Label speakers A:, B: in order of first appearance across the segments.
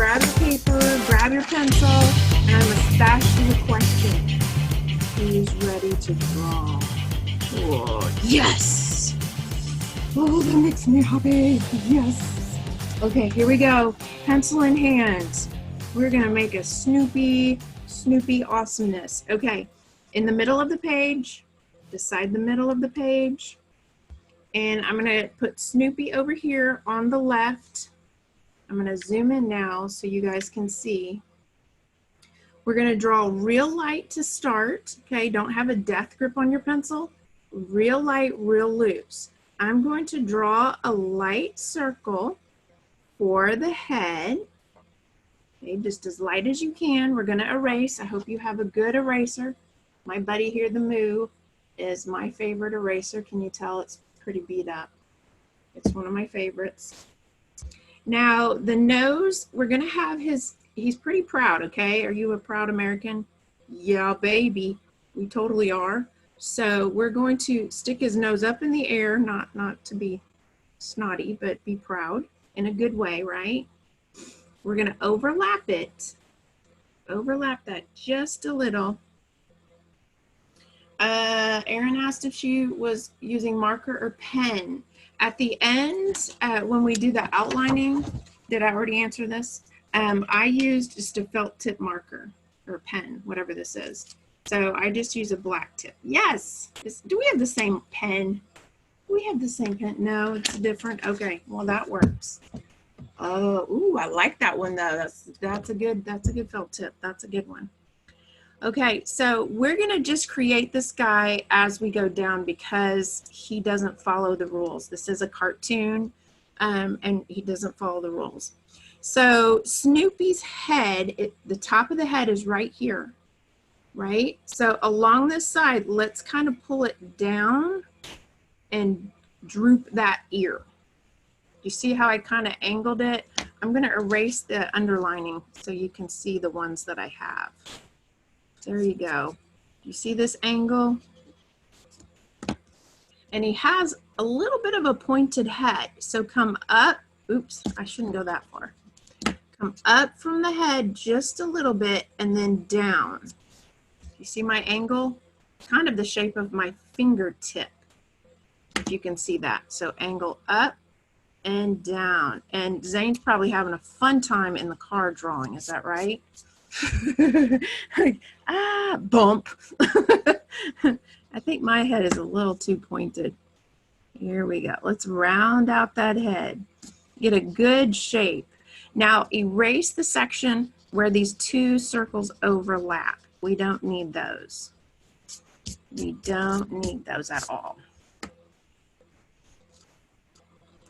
A: grab your paper, grab your pencil, and I'm going to ask you a question. Who's ready to draw? Oh, yes! Oh, that makes me happy. Yes. Okay, here we go. Pencil in hand. We're going to make a Snoopy awesomeness. Okay, in the middle of the page, beside the middle of the page, and I'm going to put Snoopy over here on the left. I'm going to zoom in now so you guys can see. We're going to draw real light to start. Okay, don't have a death grip on your pencil. Real light, real loose. I'm going to draw a light circle for the head. Okay, just as light as you can. We're going to erase. I hope you have a good eraser. My buddy here, the Moo, is my favorite eraser. Can you tell it's pretty beat up? It's one of my favorites. Now, the nose, we're going to have he's pretty proud, okay? Are you a proud American? Yeah, baby. We totally are. So we're going to stick his nose up in the air, not to be snotty, but be proud in a good way, right? We're going to overlap it. Overlap that just a little. Erin asked if she was using marker or pen. At the end, when we do the outlining, did I already answer this? I used just a felt tip marker or pen, whatever this is. So I just use a black tip. Yes. Do we have the same pen? We have the same pen. No, it's different. Okay, well that works. Oh, ooh, I like that one though. That's a good felt tip. That's a good one. Okay, so we're gonna just create this guy as we go down because he doesn't follow the rules. This is a cartoon, and he doesn't follow the rules. So Snoopy's head, the top of the head is right here, right? So along this side, let's kind of pull it down and droop that ear. You see how I kind of angled it? I'm going to erase the underlining so you can see the ones that I have. There you go. You see this angle? And he has a little bit of a pointed head. So come up. Oops, I shouldn't go that far. Come up from the head just a little bit and then down. You see my angle? Kind of the shape of my fingertip, if you can see that. So angle up and down. And Zane's probably having a fun time in the car drawing. Is that right? Like, bump. I think my head is a little too pointed. Here we go. Let's round out that head. Get a good shape. Now erase the section where these two circles overlap. We don't need those. We don't need those at all.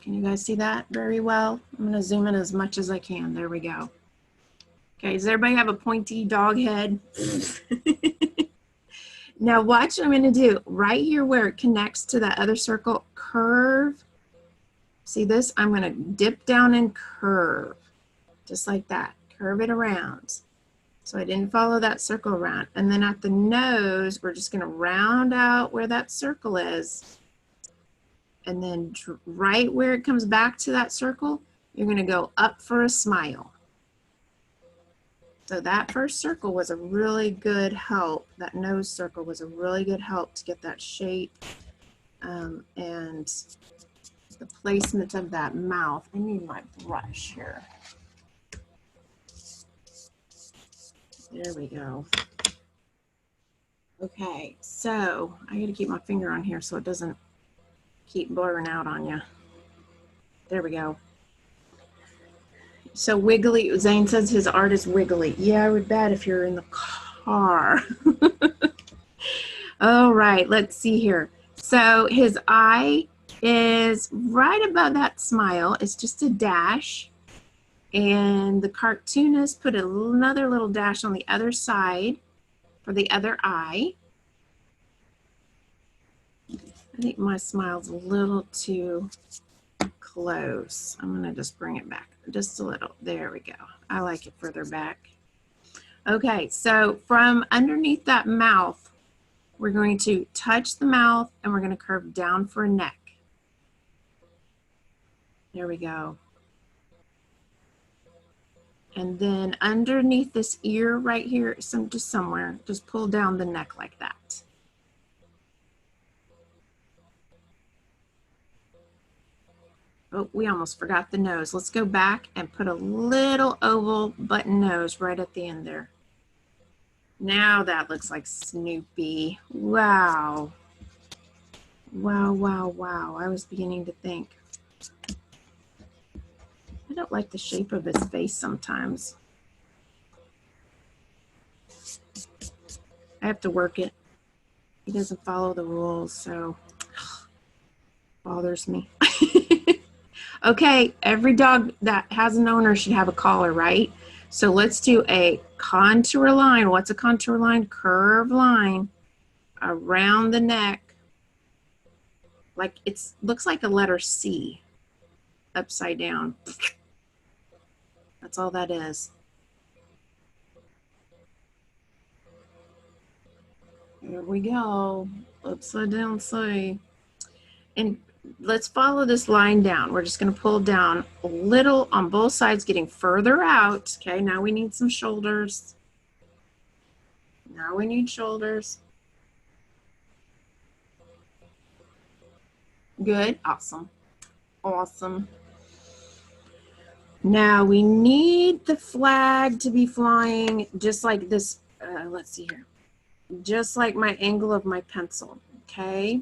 A: Can you guys see that very well? I'm going to zoom in as much as I can. There we go. Okay, does everybody have a pointy dog head? Now watch what I'm going to do. Right here where it connects to that other circle, curve. See this? I'm going to dip down and curve. Just like that. Curve it around. So I didn't follow that circle around. And then at the nose, we're just going to round out where that circle is. And then right where it comes back to that circle, you're going to go up for a smile. So that first circle was a really good help. That nose circle was a really good help to get that shape and the placement of that mouth. I need my brush here. There we go. Okay, so I got to keep my finger on here so it doesn't keep blurring out on you. There we go. So wiggly, Zane says his art is wiggly. Yeah, I would bet if you're in the car. All right, let's see here. So his eye is right above that smile. It's just a dash. And the cartoonist put another little dash on the other side for the other eye. I think my smile's a little too close. I'm going to just bring it back just a little. There we go. I like it further back. Okay, so from underneath that mouth, we're going to touch the mouth and we're going to curve down for a neck. There we go. And then underneath this ear right here, just somewhere, just pull down the neck like that. Oh, we almost forgot the nose. Let's go back and put a little oval button nose right at the end there. Now that looks like Snoopy. Wow. Wow, wow, wow. I was beginning to think. I don't like the shape of his face sometimes. I have to work it. He doesn't follow the rules, so bothers me. Okay, every dog that has an owner should have a collar, right? So let's do a contour line. What's a contour line? Curved line around the neck. Like it looks like a letter C upside down. That's all that is. Here we go. Upside down C. And let's follow this line down. We're just going to pull down a little on both sides, getting further out. Okay, now we need some shoulders. Now we need shoulders. Good. Awesome. Awesome. Now we need the flag to be flying just like this. Let's see here. Just like my angle of my pencil. Okay.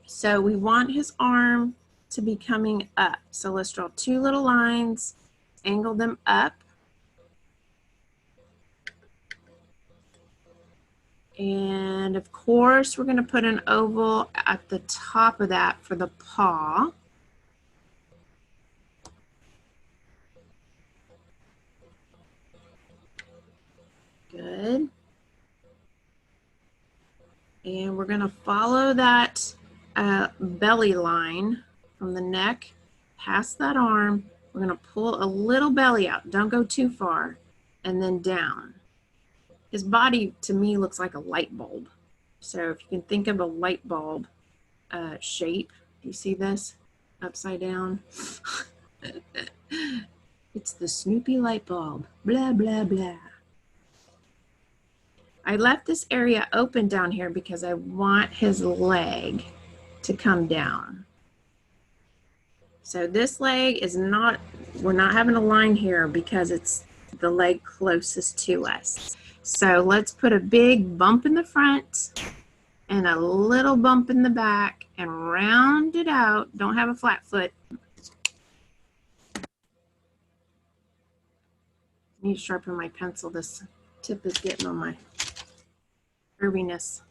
A: So we want his arm to be coming up. So let's draw two little lines, angle them up. And of course, we're going to put an oval at the top of that for the paw. Good. And we're going to follow that belly line from the neck past that arm. We're going to pull a little belly out. Don't go too far. And then down. His body, to me, looks like a light bulb. So if you can think of a light bulb shape, do you see this upside down? It's the Snoopy light bulb. Blah, blah, blah. I left this area open down here because I want his leg to come down. So this leg is not, we're not having a line here because it's the leg closest to us. So let's put a big bump in the front and a little bump in the back and round it out. Don't have a flat foot. I need to sharpen my pencil. This tip is getting on my curviness.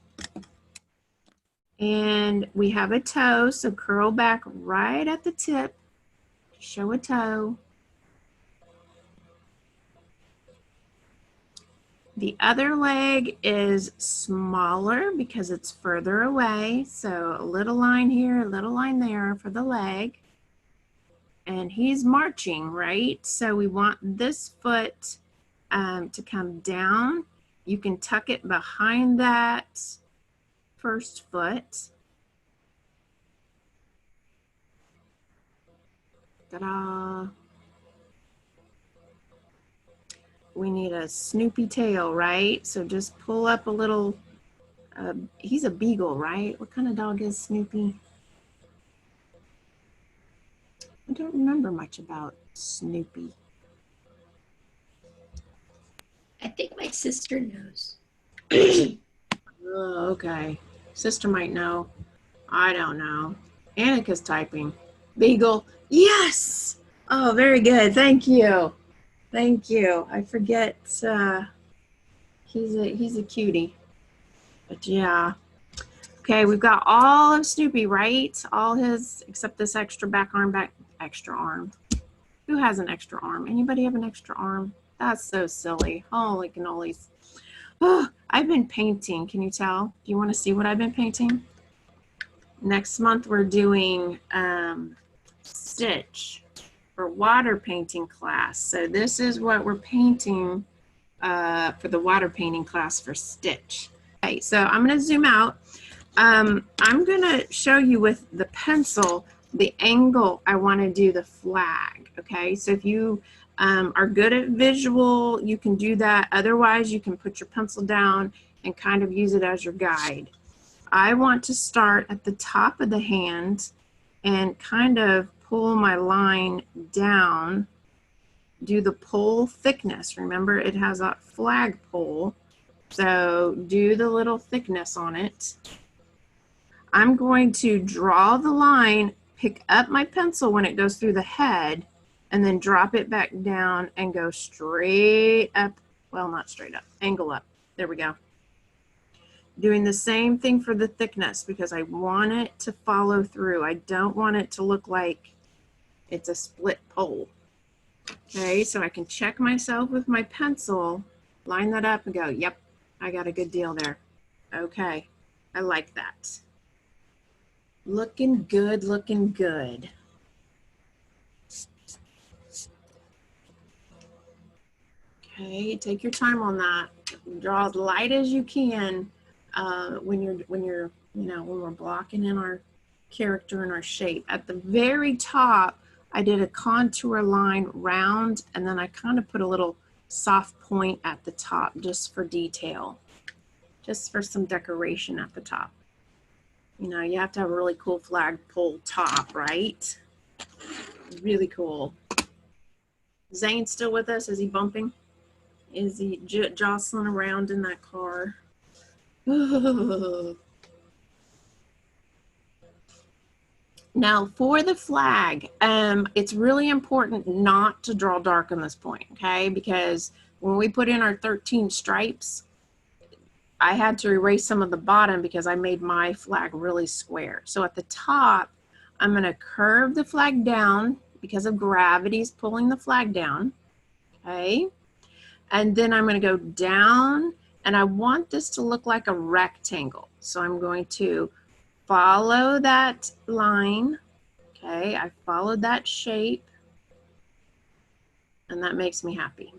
A: And we have a toe, so curl back right at the tip. Show a toe. The other leg is smaller because it's further away. So a little line here, a little line there for the leg. And he's marching, right? So we want this foot to come down. You can tuck it behind that first foot. Ta-da! We need a Snoopy tail, right? So just pull up a little, he's a beagle, right? What kind of dog is Snoopy? I don't remember much about Snoopy.
B: I think my sister knows.
A: Oh, okay. Sister might know. I don't know. Annika's typing. Beagle. Yes! Oh, very good. Thank you. Thank you. I forget he's a cutie. But yeah. Okay, we've got all of Snoopy, right? All his, except this extra extra arm. Who has an extra arm? Anybody have an extra arm? That's so silly. Holy cannolis. Oh, I've been painting. Can you tell? Do you want to see what I've been painting? Next month we're doing Stitch for water painting class. So this is what we're painting for the water painting class for Stitch. Okay, so I'm going to zoom out. I'm going to show you with the pencil the angle I want to do the flag. Okay, so if you are good at visual, you can do that. Otherwise, you can put your pencil down and kind of use it as your guide. I want to start at the top of the hand and kind of pull my line down, do the pole thickness. Remember, it has a flag pole, so do the little thickness on it. I'm going to draw the line, pick up my pencil when it goes through the head, and then drop it back down and go straight up. Well, not straight up, angle up. There we go. Doing the same thing for the thickness because I want it to follow through. I don't want it to look like it's a split pole. Okay, so I can check myself with my pencil, line that up and go, yep, I got a good deal there. Okay, I like that. Looking good, looking good. Okay, take your time on that. Draw as light as you can when we're blocking in our character and our shape. At the very top, I did a contour line round, and then I kind of put a little soft point at the top just for detail, just for some decoration at the top. You know, you have to have a really cool flagpole top, right? Really cool. Zane's still with us? Is he bumping? Is he jostling around in that car? Now for the flag, it's really important not to draw dark on this point, okay? Because when we put in our 13 stripes, I had to erase some of the bottom because I made my flag really square. So at the top, I'm gonna curve the flag down because of gravity's pulling the flag down, okay? And then I'm gonna go down, and I want this to look like a rectangle. So I'm going to follow that line, okay? I followed that shape, and that makes me happy.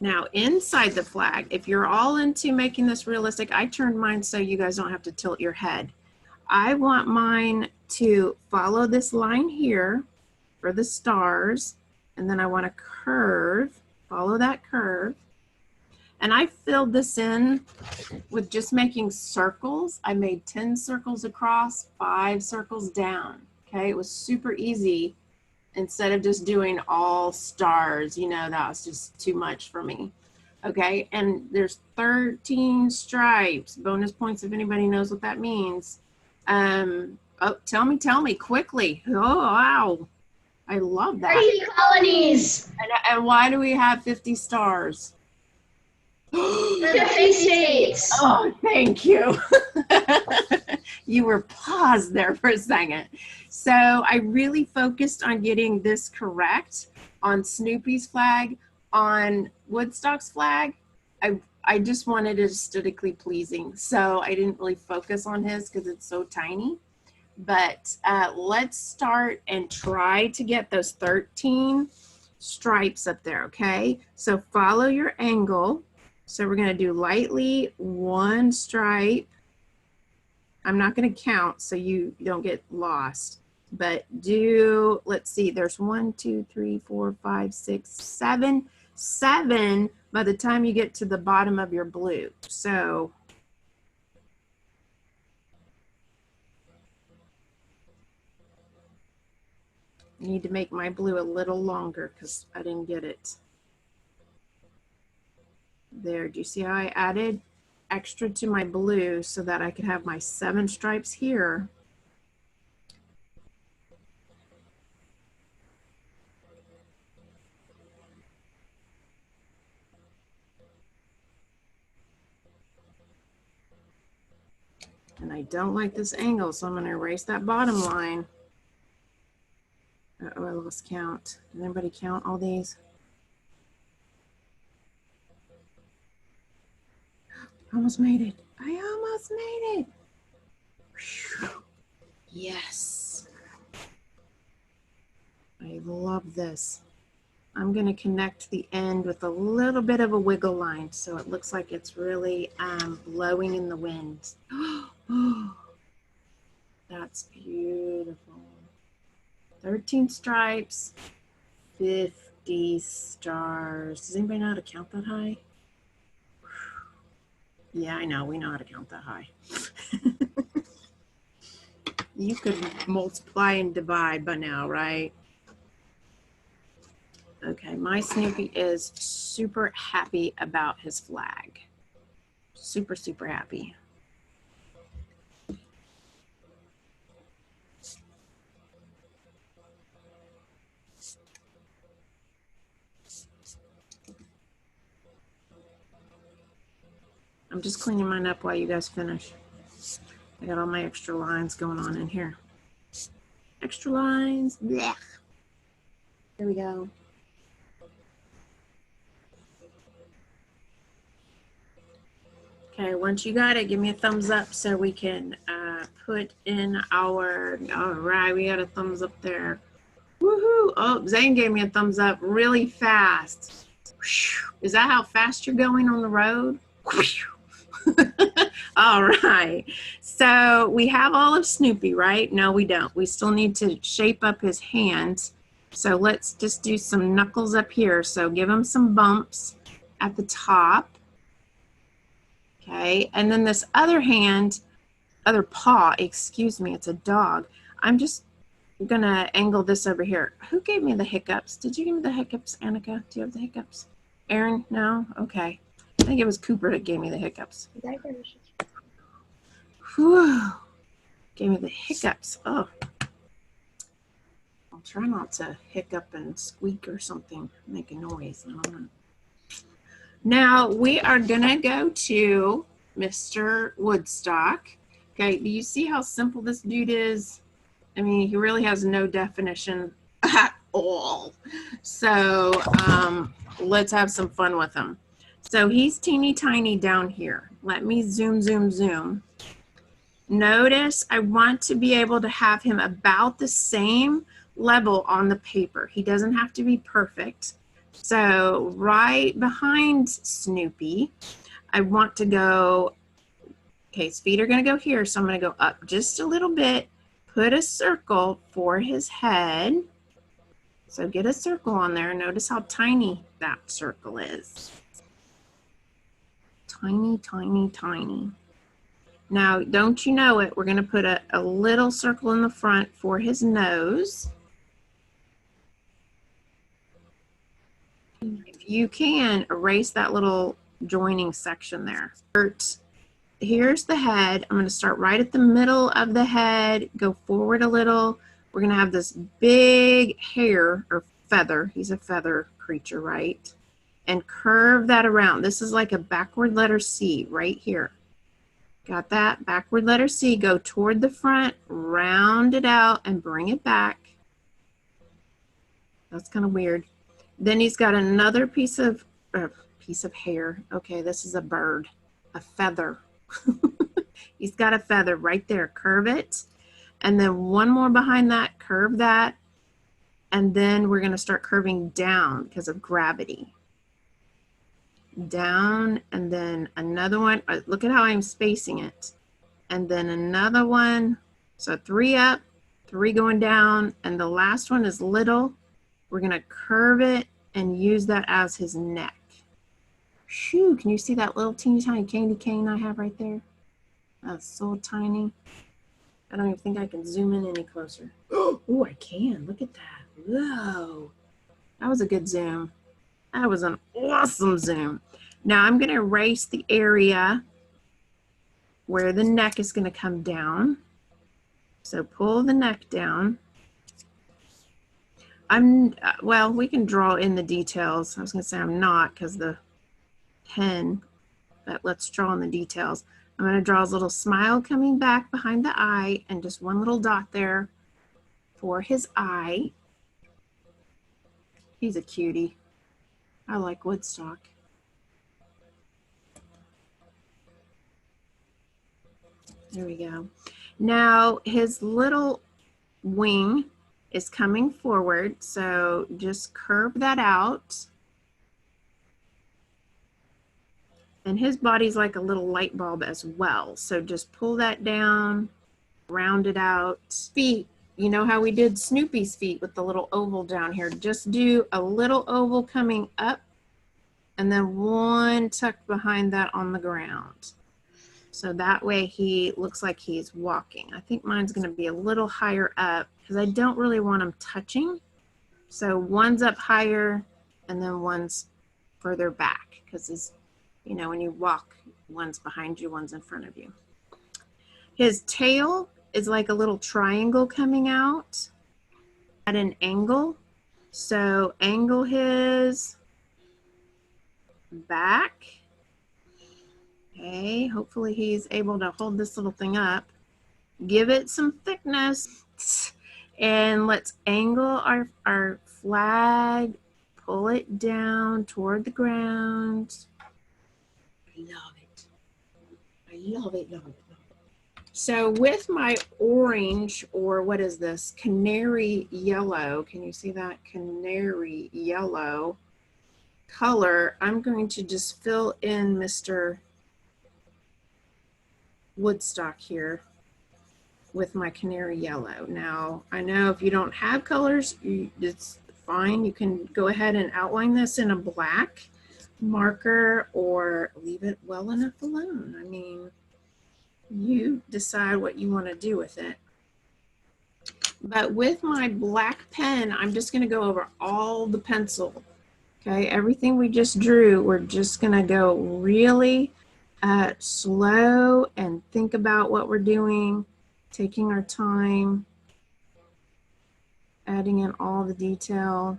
A: Now inside the flag, if you're all into making this realistic, I turned mine so you guys don't have to tilt your head. I want mine to follow this line here for the stars, and then I want to curve, follow that curve. And I filled this in with just making circles. I made 10 circles across, 5 circles down. Okay, it was super easy instead of just doing all stars. You know, that was just too much for me. Okay, and there's 13 stripes. Bonus points if anybody knows what that means. Oh, tell me quickly. Oh, wow. I love that.
B: 30 colonies.
A: And why do we have 50 stars?
B: 50 states.
A: Oh, thank you. You were paused there for a second. So I really focused on getting this correct on Snoopy's flag, on Woodstock's flag. I just wanted it aesthetically pleasing. So I didn't really focus on his because it's so tiny. But let's start and try to get those 13 stripes up there, okay? So follow your angle. So we're gonna do lightly 1 stripe. I'm not gonna count so you don't get lost, but do, let's see, there's 1, 2, 3, 4, 5, 6, 7, 7 by the time you get to the bottom of your blue. So I need to make my blue a little longer because I didn't get it. There, do you see how I added extra to my blue so that I could have my 7 stripes here? And I don't like this angle, so I'm going to erase that bottom line. Uh-oh, I lost count. Did anybody count all these? Almost made it. I almost made it. Whew. Yes. I love this. I'm going to connect the end with a little bit of a wiggle line so it looks like it's really blowing in the wind. That's beautiful. 13 stripes, 50 stars. Does anybody know how to count that high? Yeah, I know. We know how to count that high. You could multiply and divide by now, right? Okay, my Snoopy is super happy about his flag. Super, super happy. I'm just cleaning mine up while you guys finish. I got all my extra lines going on in here. Extra lines. Blech. There we go. Okay, once you got it, give me a thumbs up so we can put in our, all right, we got a thumbs up there. Woohoo! Oh, Zane gave me a thumbs up really fast. Is that how fast you're going on the road? All right. So we have all of Snoopy, right? No, we don't. We still need to shape up his hands. So let's just do some knuckles up here. So give him some bumps at the top. Okay. And then this other hand, other paw, excuse me, it's a dog. I'm just going to angle this over here. Who gave me the hiccups? Did you give me the hiccups, Annika? Do you have the hiccups? Aaron? No? Okay. I think it was Cooper that gave me the hiccups. Whew. Gave me the hiccups. Oh. I'll try not to hiccup and squeak or something, make a noise. I don't know. Now we are going to go to Mr. Woodstock. Okay, do you see how simple this dude is? I mean, he really has no definition at all. So let's have some fun with him. So he's teeny tiny down here. Let me zoom, zoom, zoom. Notice I want to be able to have him about the same level on the paper. He doesn't have to be perfect. So right behind Snoopy, I want to go, okay, his feet are going to go here. So I'm going to go up just a little bit, put a circle for his head. So get a circle on there. Notice how tiny that circle is. Tiny, tiny, tiny. Now, don't you know it, we're going to put a little circle in the front for his nose. If you can, erase that little joining section there. Here's the head. I'm going to start right at the middle of the head, go forward a little. We're going to have this big hair or feather. He's a feather creature, right? And curve that around. This is like a backward letter C right here. Got that? Backward letter C, go toward the front, round it out, and bring it back. That's kind of weird. Then he's got another piece of hair. Okay, this is a bird, a feather. He's got a feather right there. Curve it. And then one more behind that, curve that. And then we're going to start curving down because of gravity. Down, and then another one. Look at how I'm spacing it. And then another one. So 3 up, 3 going down, and the last one is little. We're going to curve it and use that as his neck. Shoo, can you see that little teeny tiny candy cane I have right there? That's so tiny. I don't even think I can zoom in any closer. Oh, I can. Look at that. Whoa. That was a good zoom. That was an awesome zoom. Now I'm going to erase the area where the neck is going to come down. So pull the neck down. Well, we can draw in the details. I was going to say I'm not because the pen, but let's draw in the details. I'm going to draw his little smile coming back behind the eye and just one little dot there for his eye. He's a cutie. I like Woodstock. There we go. Now his little wing is coming forward, so just curve that out. And his body's like a little light bulb as well, so just pull that down, round it out. Feet, you know how we did Snoopy's feet with the little oval down here? Just do a little oval coming up and then one tucked behind that on the ground. So that way he looks like he's walking. I think mine's going to be a little higher up because I don't really want him touching. So one's up higher and then one's further back because, you know, when you walk, one's behind you, one's in front of you. His tail is like a little triangle coming out at an angle. So angle his back. Okay, hopefully he's able to hold this little thing up. Give it some thickness. And let's angle our flag. Pull it down toward the ground. I love it. I love it, love it, love it. So with my orange, or what is this? Canary yellow. Can you see that? Canary yellow color. I'm going to just fill in Mr. Woodstock here with my canary yellow. Now, I know if you don't have colors, it's fine. You can go ahead and outline this in a black marker or leave it well enough alone. I mean, you decide what you want to do with it. But with my black pen, I'm just going to go over all the pencil. Okay, everything we just drew, we're just going to go really slow and think about what we're doing, taking our time, adding in all the detail.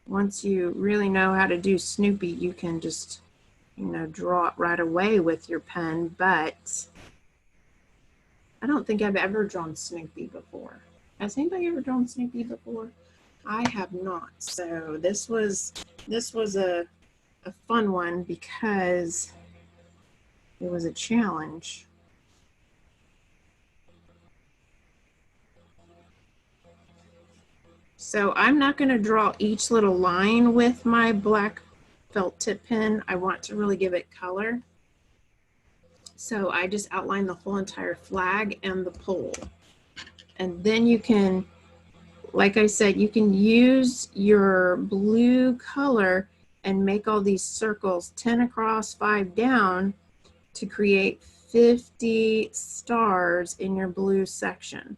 A: Once you really know how to do Snoopy, you can just, you know, draw it right away with your pen, but I don't think I've ever drawn Snoopy before. Has anybody ever drawn Snoopy before? I have not. So this was a fun one because it was a challenge. So I'm not going to draw each little line with my black felt tip pen. I want to really give it color. So I just outline the whole entire flag and the pole. And then you can, like I said, you can use your blue color and make all these circles 10 across, 5 down to create 50 stars in your blue section.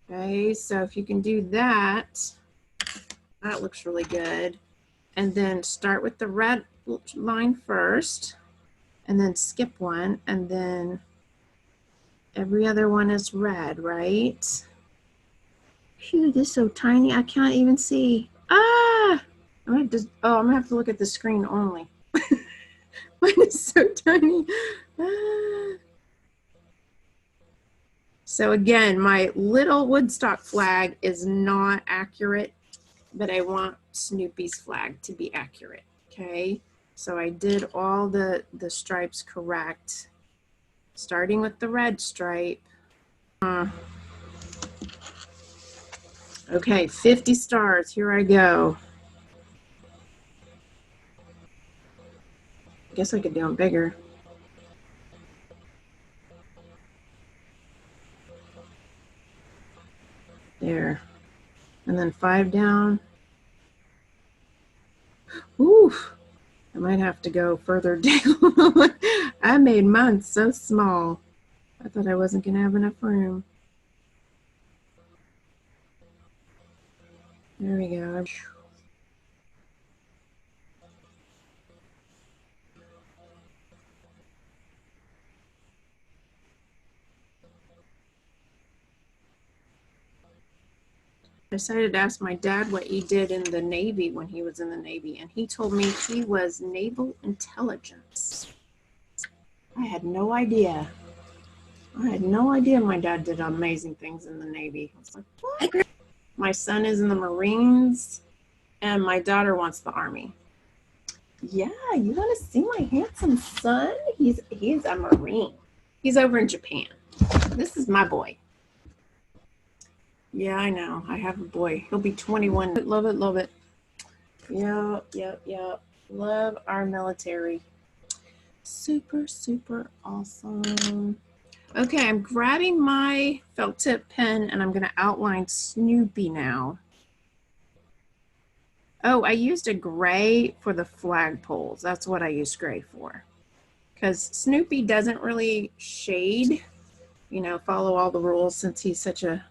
A: Okay, so if you can do that, that looks really good. And then start with the red line first, and then skip one, and then every other one is red, right? Phew, this is so tiny, I can't even see. Ah! I'm gonna have to look at the screen only. Mine is so tiny. Ah. So again, my little Woodstock flag is not accurate, but I want Snoopy's flag to be accurate, okay? So I did all the stripes correct, starting with the red stripe. Okay, 50 stars, here I go. I guess I could do them bigger. There. And then 5 down. Oof. I might have to go further down. I made mine so small. I thought I wasn't going to have enough room. There we go. I decided to ask my dad what he did in the Navy when he was in the Navy, and he told me he was naval intelligence. I had no idea. I had no idea my dad did amazing things in the Navy. I was like, what? My son is in the Marines, and my daughter wants the Army. Yeah, you want to see my handsome son? He's a Marine. He's over in Japan. This is my boy. Yeah, I know. I have a boy. He'll be 21. Love it, love it. Yep. Love our military. Super, super awesome. Okay, I'm grabbing my felt tip pen and I'm going to outline Snoopy now. Oh, I used a gray for the flagpoles. That's what I used gray for. Because Snoopy doesn't really shade, you know, follow all the rules since he's such a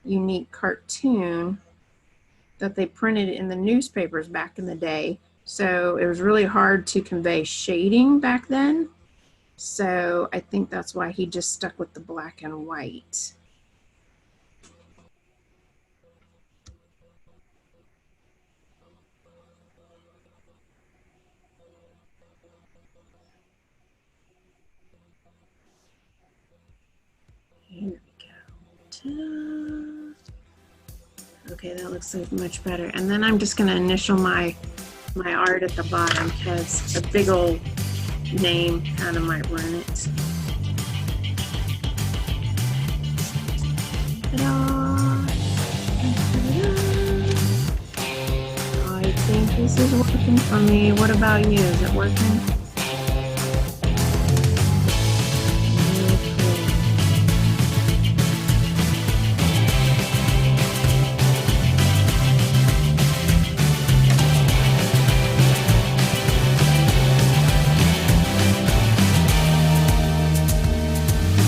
A: unique cartoon that they printed in the newspapers back in the day. So it was really hard to convey shading back then. So I think that's why he just stuck with the black and white. Here we go. Okay, that looks like much better. And then I'm just going to initial my art at the bottom because a big old name kind of might ruin it. Ta-da! I think this is working for me. What about you? Is it working?